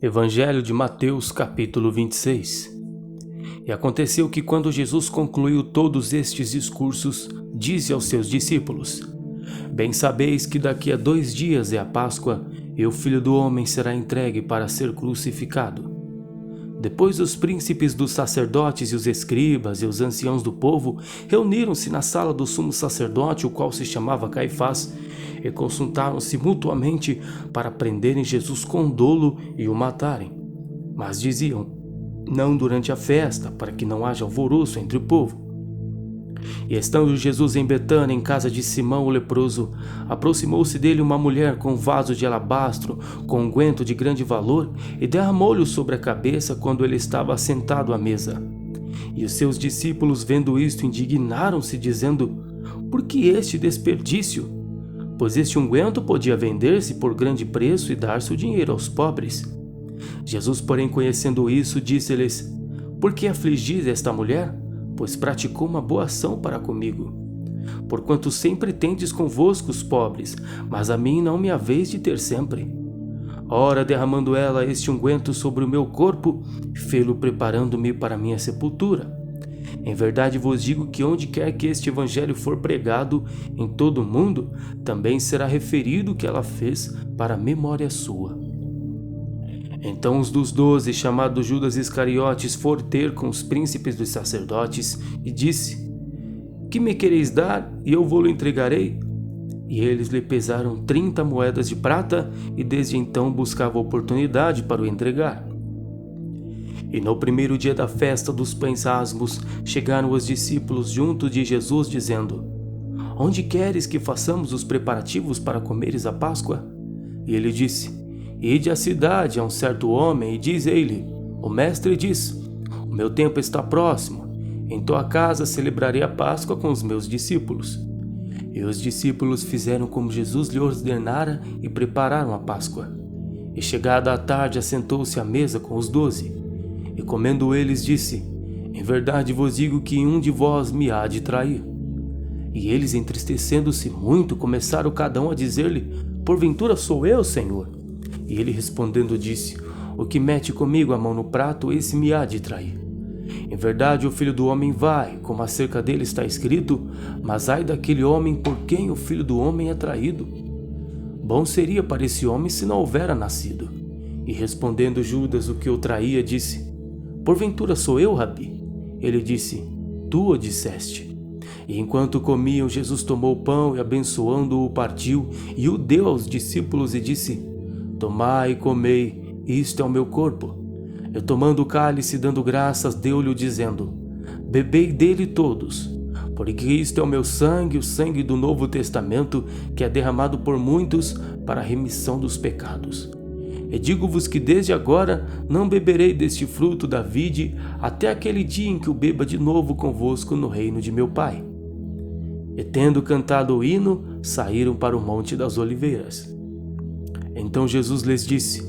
Evangelho de Mateus, capítulo 26. E aconteceu que quando Jesus concluiu todos estes discursos, disse aos seus discípulos: Bem sabeis que daqui a 2 dias é a Páscoa, e o Filho do Homem será entregue para ser crucificado. Depois os príncipes dos sacerdotes e os escribas e os anciãos do povo reuniram-se na sala do sumo sacerdote, o qual se chamava Caifás, e consultaram-se mutuamente para prenderem Jesus com dolo e o matarem. Mas diziam: não durante a festa, para que não haja alvoroço entre o povo. E estando Jesus em Betânia, em casa de Simão o leproso, aproximou-se dele uma mulher com um vaso de alabastro, com unguento de grande valor, e derramou-lhe sobre a cabeça quando ele estava sentado à mesa. E os seus discípulos, vendo isto, indignaram-se, dizendo: por que este desperdício? Pois este unguento podia vender-se por grande preço e dar-se o dinheiro aos pobres. Jesus, porém, conhecendo isso, disse-lhes: por que afligis esta mulher? Pois praticou uma boa ação para comigo. Porquanto sempre tendes convosco os pobres, mas a mim não me haveis de ter sempre. Ora, derramando ela este unguento sobre o meu corpo, fê-lo preparando-me para minha sepultura. Em verdade vos digo que onde quer que este evangelho for pregado em todo o mundo, também será referido o que ela fez para a memória sua. Então os dos 12, chamado Judas Iscariotes, foram ter com os príncipes dos sacerdotes e disse: que me quereis dar e eu vou-lo entregarei? E eles lhe pesaram 30 moedas de prata e desde então buscava oportunidade para o entregar. E no primeiro dia da festa dos pães asmos, chegaram os discípulos junto de Jesus, dizendo: onde queres que façamos os preparativos para comeres a Páscoa? E ele disse: ide à cidade a um certo homem e diz ele: o mestre diz, o meu tempo está próximo, em tua casa celebrarei a Páscoa com os meus discípulos. E os discípulos fizeram como Jesus lhe ordenara e prepararam a Páscoa. E chegada a tarde assentou-se à mesa com os 12. E comendo eles disse: em verdade vos digo que um de vós me há de trair. E eles, entristecendo-se muito, começaram cada um a dizer-lhe: porventura sou eu, Senhor? E ele respondendo disse: o que mete comigo a mão no prato, esse me há de trair. Em verdade o Filho do Homem vai, como acerca dele está escrito, mas ai daquele homem por quem o Filho do Homem é traído. Bom seria para esse homem se não houvera nascido. E respondendo Judas, o que o traía, disse: porventura sou eu, Rabi? Ele disse: tu o disseste. E enquanto comiam, Jesus tomou o pão e abençoando-o partiu e o deu aos discípulos e disse: tomai e comei, isto é o meu corpo. E tomando o cálice, dando graças, deu-lhe dizendo: bebei dele todos, porque isto é o meu sangue, o sangue do Novo Testamento, que é derramado por muitos para a remissão dos pecados. E digo-vos que desde agora não beberei deste fruto da vide, até aquele dia em que o beba de novo convosco no reino de meu Pai. E tendo cantado o hino, saíram para o Monte das Oliveiras. Então Jesus lhes disse: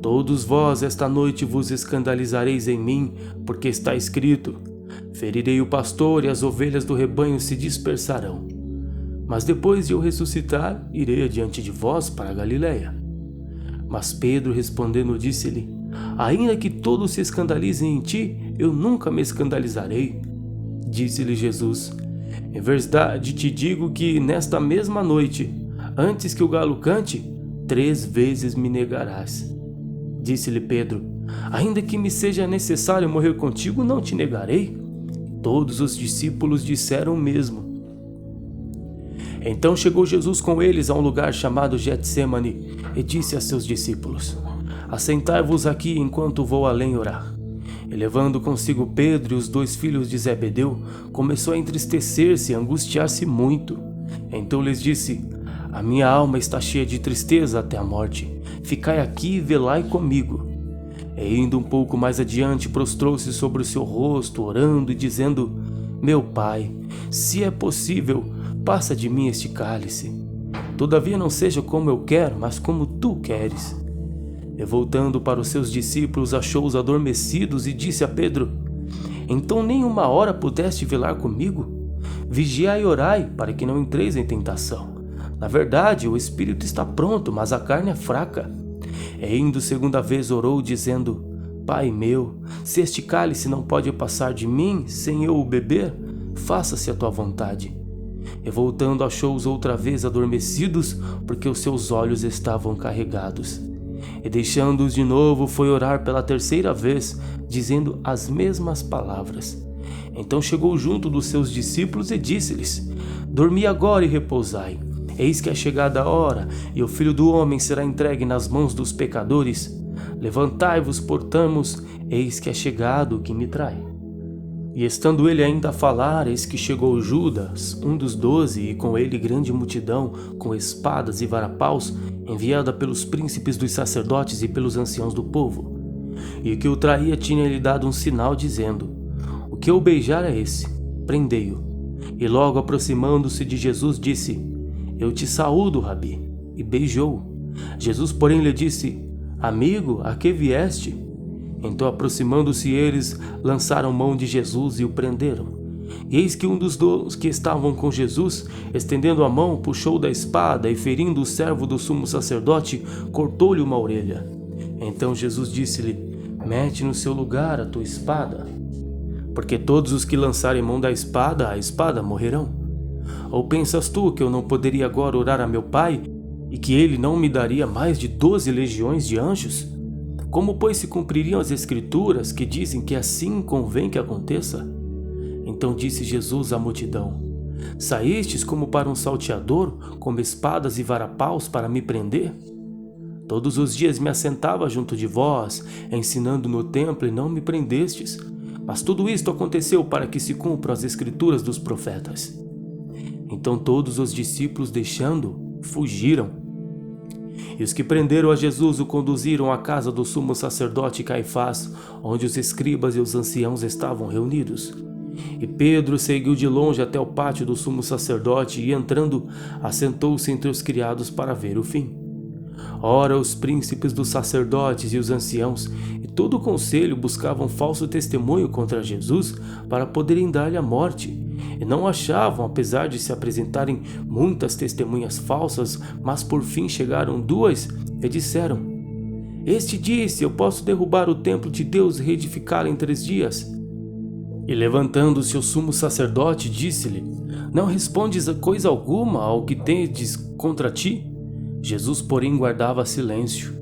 todos vós esta noite vos escandalizareis em mim, porque está escrito: ferirei o pastor e as ovelhas do rebanho se dispersarão. Mas depois de eu ressuscitar, irei adiante de vós para a Galiléia. Mas Pedro respondendo disse-lhe: ainda que todos se escandalizem em ti, eu nunca me escandalizarei. Disse-lhe Jesus: em verdade te digo que nesta mesma noite, antes que o galo cante, 3 vezes me negarás. Disse-lhe Pedro: ainda que me seja necessário morrer contigo, não te negarei. Todos os discípulos disseram o mesmo. Então chegou Jesus com eles a um lugar chamado Getsêmani e disse a seus discípulos: assentai-vos aqui enquanto vou além orar. E levando consigo Pedro e os 2 filhos de Zebedeu, começou a entristecer-se e angustiar-se muito. Então lhes disse: a minha alma está cheia de tristeza até a morte. Ficai aqui e velai comigo. E indo um pouco mais adiante, prostrou-se sobre o seu rosto, orando e dizendo: meu Pai, se é possível, passa de mim este cálice. Todavia não seja como eu quero, mas como tu queres. E voltando para os seus discípulos, achou-os adormecidos e disse a Pedro: então nem uma hora pudeste velar comigo? Vigiai e orai, para que não entreis em tentação. Na verdade, o espírito está pronto, mas a carne é fraca. E indo segunda vez orou, dizendo: Pai meu, se este cálice não pode passar de mim sem eu o beber, faça-se a tua vontade. E voltando achou-os outra vez adormecidos, porque os seus olhos estavam carregados. E deixando-os de novo, foi orar pela terceira vez, dizendo as mesmas palavras. Então chegou junto dos seus discípulos e disse-lhes: Dormi agora e repousai. Eis que é chegada a hora, e o Filho do Homem será entregue nas mãos dos pecadores. Levantai-vos, portamos, eis que é chegado o que me trai. E estando ele ainda a falar, eis que chegou Judas, um dos 12, e com ele grande multidão, com espadas e varapaus, enviada pelos príncipes dos sacerdotes e pelos anciãos do povo. E o que o traía tinha-lhe dado um sinal, dizendo: O que eu beijar é esse, prendei-o. E logo aproximando-se de Jesus, disse: Eu te saúdo, Rabi, e beijou-o. Jesus, porém, lhe disse: Amigo, a que vieste? Então, aproximando-se eles, lançaram mão de Jesus e o prenderam. E eis que um dos que estavam com Jesus, estendendo a mão, puxou da espada e, ferindo o servo do sumo sacerdote, cortou-lhe uma orelha. Então Jesus disse-lhe: Mete no seu lugar a tua espada, porque todos os que lançarem mão da espada, a espada morrerão. Ou pensas tu que eu não poderia agora orar a meu Pai, e que ele não me daria mais de 12 legiões de anjos? Como, pois, se cumpririam as Escrituras que dizem que assim convém que aconteça? Então disse Jesus à multidão: Saístes como para um salteador, com espadas e varapaus para me prender? Todos os dias me assentava junto de vós, ensinando no templo, e não me prendestes. Mas tudo isto aconteceu para que se cumpram as Escrituras dos profetas. Então todos os discípulos, deixando-o, fugiram. E os que prenderam a Jesus o conduziram à casa do sumo sacerdote Caifás, onde os escribas e os anciãos estavam reunidos. E Pedro seguiu de longe até o pátio do sumo sacerdote e, entrando, assentou-se entre os criados para ver o fim. Ora, os príncipes dos sacerdotes e os anciãos e todo o conselho buscavam falso testemunho contra Jesus para poderem dar-lhe a morte. E não achavam, apesar de se apresentarem muitas testemunhas falsas, mas por fim chegaram 2 e disseram: Este disse: Eu posso derrubar o templo de Deus e reedificá-lo em 3 dias. E levantando-se o sumo sacerdote, disse-lhe: Não respondes a coisa alguma ao que tendes contra ti? Jesus, porém, guardava silêncio.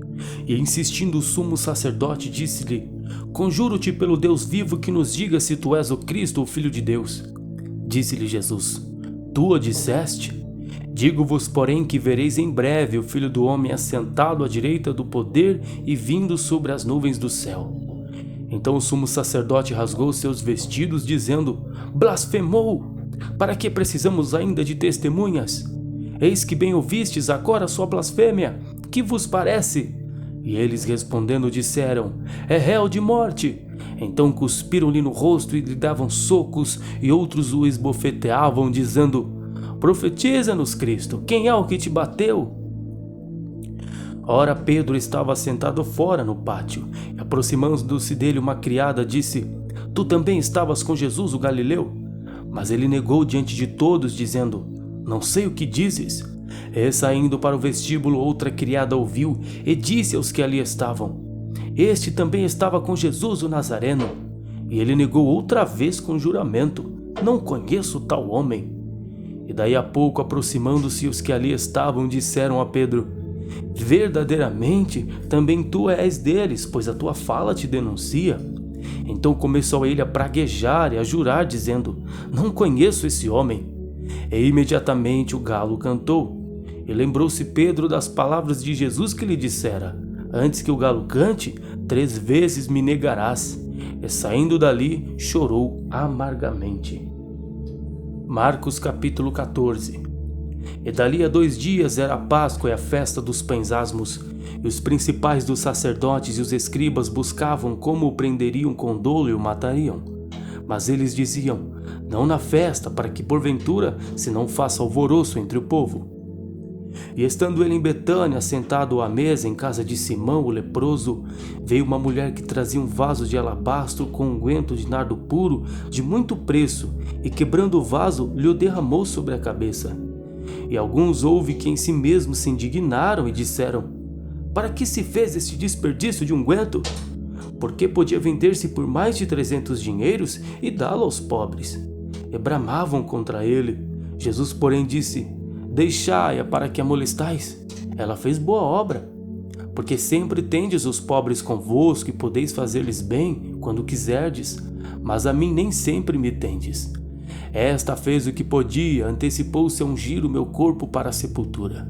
E insistindo o sumo sacerdote, disse-lhe: Conjuro-te pelo Deus vivo que nos diga se tu és o Cristo, o Filho de Deus. Disse-lhe Jesus: Tu o disseste? Digo-vos, porém, que vereis em breve o Filho do Homem assentado à direita do poder e vindo sobre as nuvens do céu. Então o sumo sacerdote rasgou seus vestidos, dizendo: Blasfemou! Para que precisamos ainda de testemunhas? Eis que bem ouvistes agora a sua blasfêmia. Que vos parece? E eles respondendo disseram: É réu de morte. Então cuspiram-lhe no rosto e lhe davam socos, e outros o esbofeteavam, dizendo: Profetiza-nos, Cristo, quem é o que te bateu? Ora, Pedro estava sentado fora no pátio, e aproximando-se dele uma criada disse: Tu também estavas com Jesus o Galileu? Mas ele negou diante de todos, dizendo: Não sei o que dizes. E saindo para o vestíbulo, outra criada ouviu e disse aos que ali estavam: Este também estava com Jesus o Nazareno. E ele negou outra vez com juramento: Não conheço tal homem. E daí a pouco, aproximando-se os que ali estavam, disseram a Pedro: Verdadeiramente, também tu és deles, pois a tua fala te denuncia. Então começou ele a praguejar e a jurar, dizendo: Não conheço esse homem. E imediatamente o galo cantou. E lembrou-se Pedro das palavras de Jesus que lhe dissera: Antes que o galo cante, 3 vezes me negarás. E saindo dali, chorou amargamente. Marcos capítulo 14. E dali a 2 dias era a Páscoa e a festa dos pães asmos. E os principais dos sacerdotes e os escribas buscavam como o prenderiam com dolo e o matariam. Mas eles diziam: Não na festa, para que porventura se não faça alvoroço entre o povo. E estando ele em Betânia, sentado à mesa em casa de Simão, o leproso, veio uma mulher que trazia um vaso de alabastro com unguento de nardo puro de muito preço, e quebrando o vaso, lhe o derramou sobre a cabeça. E alguns houve que em si mesmos se indignaram e disseram: Para que se fez este desperdício de unguento? Porque podia vender-se por mais de 300 dinheiros e dá-lo aos pobres. E bramavam contra ele. Jesus, porém, disse: Deixai-a, para que a molestais. Ela fez boa obra. Porque sempre tendes os pobres convosco e podeis fazer-lhes bem quando quiserdes, mas a mim nem sempre me tendes. Esta fez o que podia, antecipou-se a ungir o meu corpo para a sepultura.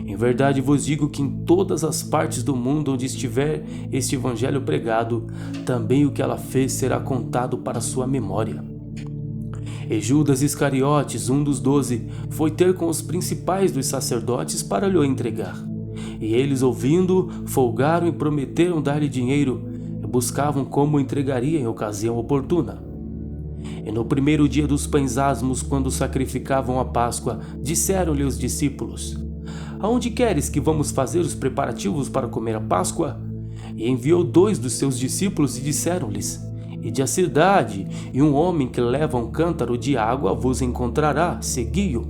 Em verdade vos digo que em todas as partes do mundo onde estiver este evangelho pregado, também o que ela fez será contado para sua memória. E Judas Iscariotes, um dos 12, foi ter com os principais dos sacerdotes para lhe entregar. E eles, ouvindo, folgaram e prometeram dar-lhe dinheiro, e buscavam como o entregaria em ocasião oportuna. E no primeiro dia dos pães asmos, quando sacrificavam a Páscoa, disseram-lhe os discípulos: Aonde queres que vamos fazer os preparativos para comer a Páscoa? E enviou 2 dos seus discípulos e disseram-lhes: Ide à cidade, e um homem que leva um cântaro de água vos encontrará, segui-o.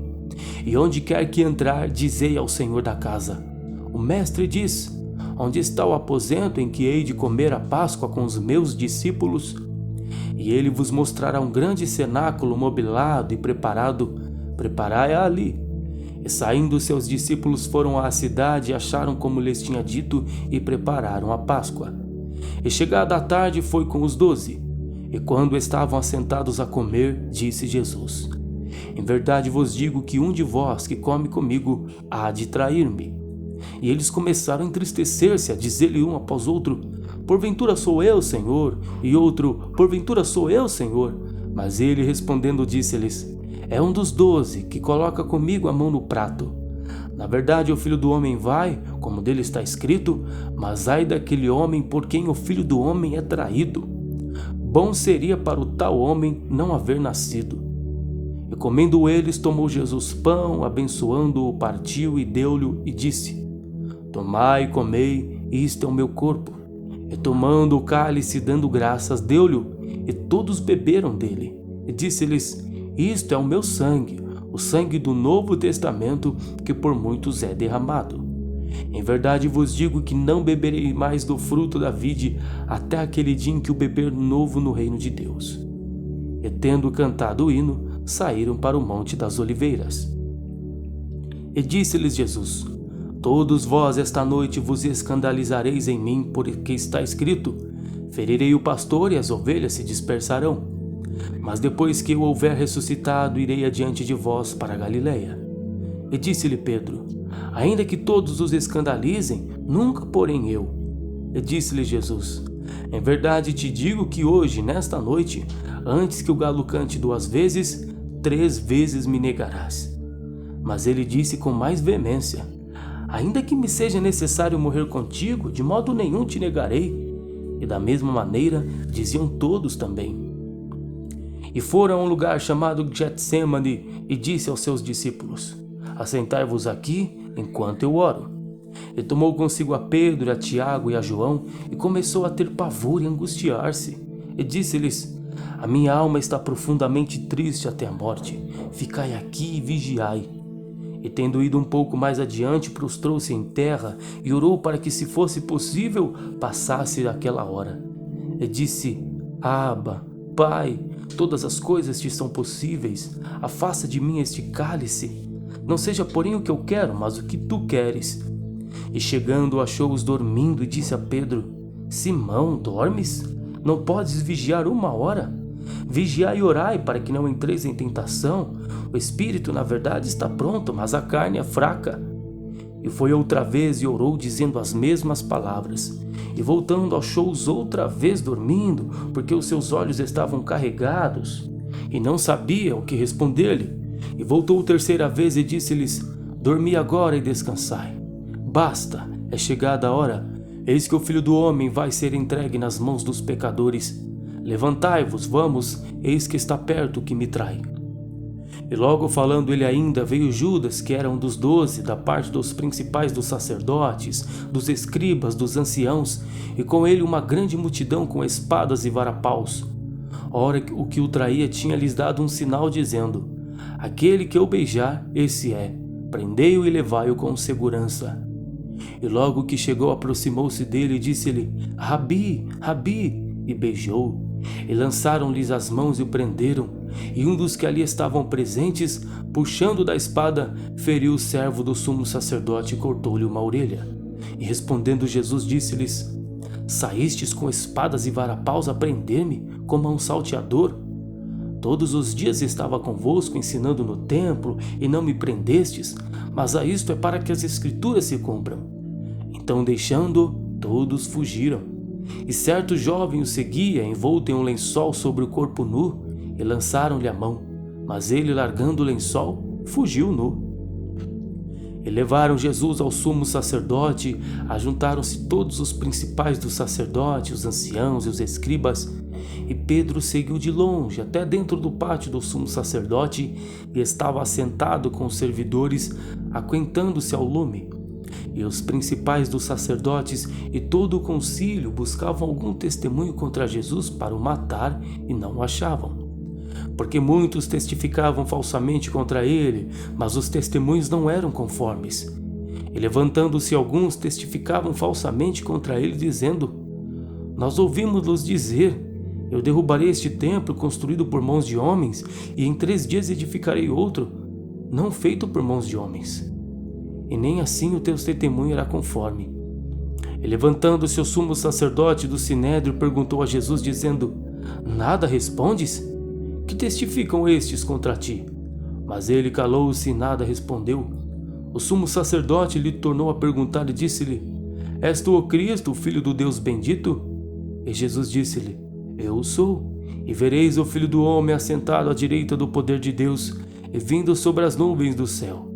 E onde quer que entrar, dizei ao senhor da casa: O mestre diz: Onde está o aposento em que hei de comer a Páscoa com os meus discípulos? E ele vos mostrará um grande cenáculo mobilado e preparado. Preparai-a ali. E saindo seus discípulos foram à cidade e acharam como lhes tinha dito e prepararam a Páscoa. E chegada a tarde foi com os 12. E quando estavam assentados a comer, disse Jesus: Em verdade vos digo que um de vós que come comigo há de trair-me. E eles começaram a entristecer-se, a dizer-lhe um após outro: Porventura sou eu, Senhor? E outro: Porventura sou eu, Senhor? Mas ele respondendo disse-lhes: É um dos 12 que coloca comigo a mão no prato. Na verdade o Filho do Homem vai, como dele está escrito, mas ai daquele homem por quem o Filho do Homem é traído. Bom seria para o tal homem não haver nascido. E comendo eles, tomou Jesus pão, abençoando-o, partiu e deu-lhe e disse: Tomai e comei, isto é o meu corpo. E tomando o cálice, dando graças, deu-lhe, e todos beberam dele. E disse-lhes: Isto é o meu sangue, o sangue do Novo Testamento, que por muitos é derramado. Em verdade vos digo que não beberei mais do fruto da vide, até aquele dia em que o beber novo no reino de Deus. E tendo cantado o hino, saíram para o Monte das Oliveiras. E disse-lhes Jesus: Todos vós esta noite vos escandalizareis em mim, porque está escrito: Ferirei o pastor e as ovelhas se dispersarão. Mas depois que eu houver ressuscitado, irei adiante de vós para a Galileia. E disse-lhe Pedro: Ainda que todos os escandalizem, nunca porém eu. E disse-lhe Jesus: Em verdade te digo que hoje, nesta noite, antes que o galo cante 2 vezes, 3 vezes me negarás. Mas ele disse com mais veemência: Ainda que me seja necessário morrer contigo, de modo nenhum te negarei. E da mesma maneira diziam todos também. E foram a um lugar chamado Getsemane, e disse aos seus discípulos: Assentai-vos aqui, enquanto eu oro. E tomou consigo a Pedro, a Tiago e a João, e começou a ter pavor e angustiar-se. E disse-lhes: A minha alma está profundamente triste até a morte. Ficai aqui e vigiai. E tendo ido um pouco mais adiante, prostrou-se em terra e orou para que, se fosse possível, passasse daquela hora. E disse: Abba, Pai, todas as coisas te são possíveis. Afasta de mim este cálice. Não seja porém o que eu quero, mas o que tu queres. E chegando, achou-os dormindo e disse a Pedro: Simão, dormes? Não podes vigiar 1 hora? Vigiai e orai para que não entreis em tentação. O espírito, na verdade, está pronto, mas a carne é fraca. E foi outra vez e orou, dizendo as mesmas palavras. E voltando, achou-os outra vez dormindo, porque os seus olhos estavam carregados, e não sabia o que responder-lhe. E voltou 3ª vez e disse-lhes: Dormi agora e descansai. Basta, é chegada a hora. Eis que o Filho do Homem vai ser entregue nas mãos dos pecadores. Levantai-vos, vamos, eis que está perto o que me trai. E logo falando ele ainda, veio Judas, que era um dos 12, da parte dos principais dos sacerdotes, dos escribas, dos anciãos, e com ele uma grande multidão com espadas e varapaus. Ora, o que o traía tinha-lhes dado um sinal, dizendo: Aquele que eu beijar, esse é. Prendei-o e levai-o com segurança. E logo que chegou, aproximou-se dele e disse-lhe: Rabi, Rabi, e beijou. E lançaram-lhes as mãos e o prenderam. E um dos que ali estavam presentes, puxando da espada, feriu o servo do sumo sacerdote e cortou-lhe uma orelha. E respondendo Jesus disse-lhes: Saístes com espadas e varapaus a prender-me, como a um salteador? Todos os dias estava convosco ensinando no templo, e não me prendestes, mas a isto é para que as escrituras se cumpram. Então, deixando-o, todos fugiram. E certo jovem o seguia, envolto em um lençol sobre o corpo nu, e lançaram-lhe a mão, mas ele, largando o lençol, fugiu nu. E levaram Jesus ao sumo sacerdote. Ajuntaram-se todos os principais dos sacerdotes, os anciãos e os escribas, e Pedro seguiu de longe até dentro do pátio do sumo sacerdote e estava assentado com os servidores, aquentando-se ao lume. E os principais dos sacerdotes e todo o concílio buscavam algum testemunho contra Jesus para o matar e não o achavam. Porque muitos testificavam falsamente contra ele, mas os testemunhos não eram conformes. E levantando-se alguns, testificavam falsamente contra ele, dizendo: Nós ouvimos-los dizer: Eu derrubarei este templo construído por mãos de homens, e em 3 dias edificarei outro, não feito por mãos de homens. E nem assim o teu testemunho era conforme. E levantando-se o sumo sacerdote do sinédrio, perguntou a Jesus, dizendo: Nada respondes? Que testificam estes contra ti? Mas ele calou-se e nada respondeu. O sumo sacerdote lhe tornou a perguntar e disse-lhe: És tu o Cristo, o Filho do Deus bendito? E Jesus disse-lhe: Eu o sou. E vereis o Filho do Homem assentado à direita do poder de Deus e vindo sobre as nuvens do céu.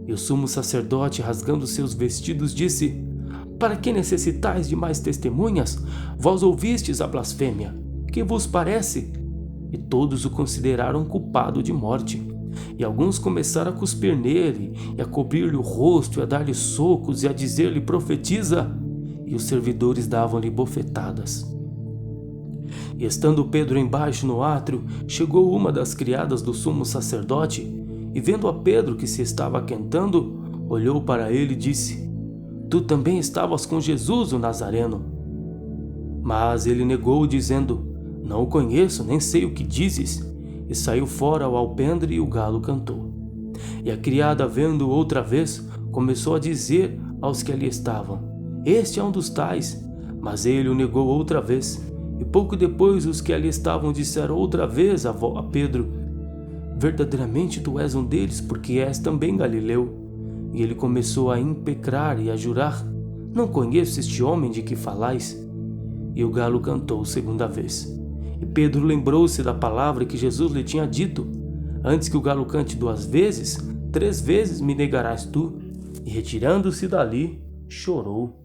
E o sumo sacerdote, rasgando seus vestidos, disse: Para que necessitais de mais testemunhas? Vós ouvistes a blasfêmia. Que vos parece? E todos o consideraram culpado de morte. E alguns começaram a cuspir nele, e a cobrir-lhe o rosto, e a dar-lhe socos, e a dizer-lhe: Profetiza! E os servidores davam-lhe bofetadas. E estando Pedro embaixo no átrio, chegou uma das criadas do sumo sacerdote, e vendo a Pedro que se estava aquentando, olhou para ele e disse: Tu também estavas com Jesus, o Nazareno. Mas ele negou, dizendo: Não o conheço, nem sei o que dizes. E saiu fora ao alpendre, e o galo cantou. E a criada, vendo-o outra vez, começou a dizer aos que ali estavam: Este é um dos tais. Mas ele o negou outra vez. E pouco depois os que ali estavam disseram outra vez a Pedro: Verdadeiramente tu és um deles, porque és também galileu. E ele começou a impecrar e a jurar: Não conheço este homem de que falais. E o galo cantou 2ª vez. E Pedro lembrou-se da palavra que Jesus lhe tinha dito: Antes que o galo cante 2 vezes, 3 vezes me negarás tu. E retirando-se dali, chorou.